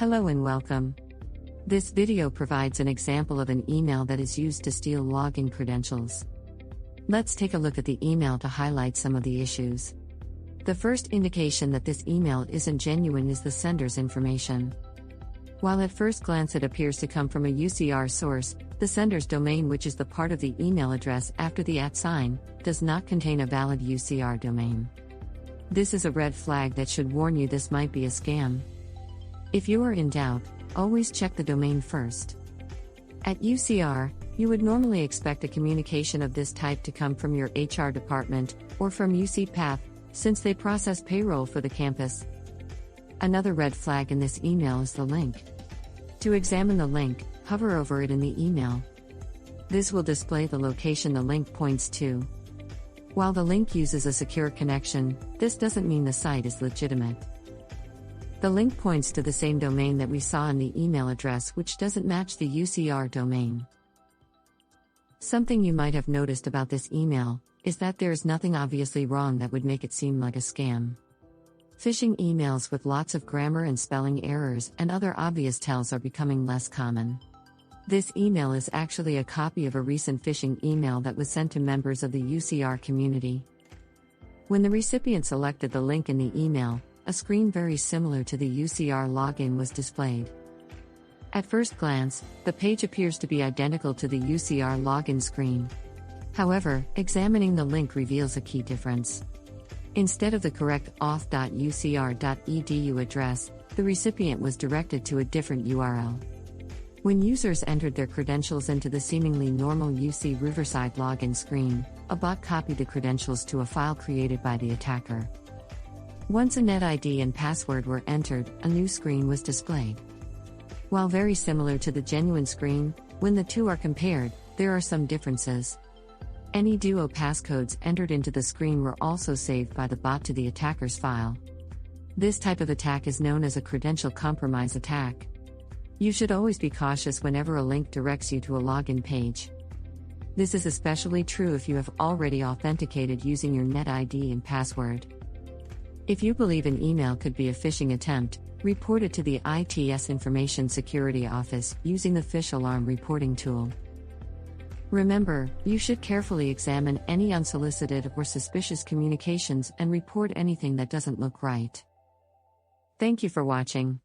Hello and welcome. This video provides an example of an email that is used to steal login credentials. Let's take a look at the email to highlight some of the issues. The first indication that this email isn't genuine is the sender's information. While at first glance it appears to come from a UCR source, the sender's domain, which is the part of the email address after the @ sign, does not contain a valid UCR domain. This is a red flag that should warn you this might be a scam. If you are in doubt, always check the domain first. At UCR, you would normally expect a communication of this type to come from your HR department, or from UCPath, since they process payroll for the campus. Another red flag in this email is the link. To examine the link, hover over it in the email. This will display the location the link points to. While the link uses a secure connection, this doesn't mean the site is legitimate. The link points to the same domain that we saw in the email address, which doesn't match the UCR domain. Something you might have noticed about this email is that there is nothing obviously wrong that would make it seem like a scam. Phishing emails with lots of grammar and spelling errors and other obvious tells are becoming less common. This email is actually a copy of a recent phishing email that was sent to members of the UCR community. When the recipient selected the link in the email, a screen very similar to the UCR login was displayed. At first glance, the page appears to be identical to the UCR login screen. However, examining the link reveals a key difference. Instead of the correct auth.ucr.edu address, the recipient was directed to a different URL. When users entered their credentials into the seemingly normal UC Riverside login screen, a bot copied the credentials to a file created by the attacker. Once a NetID and password were entered, a new screen was displayed. While very similar to the genuine screen, when the two are compared, there are some differences. Any duo passcodes entered into the screen were also saved by the bot to the attacker's file. This type of attack is known as a credential compromise attack. You should always be cautious whenever a link directs you to a login page. This is especially true if you have already authenticated using your NetID and password. If you believe an email could be a phishing attempt, report it to the ITS Information Security Office using the Phish Alarm reporting tool. Remember, you should carefully examine any unsolicited or suspicious communications and report anything that doesn't look right. Thank you for watching.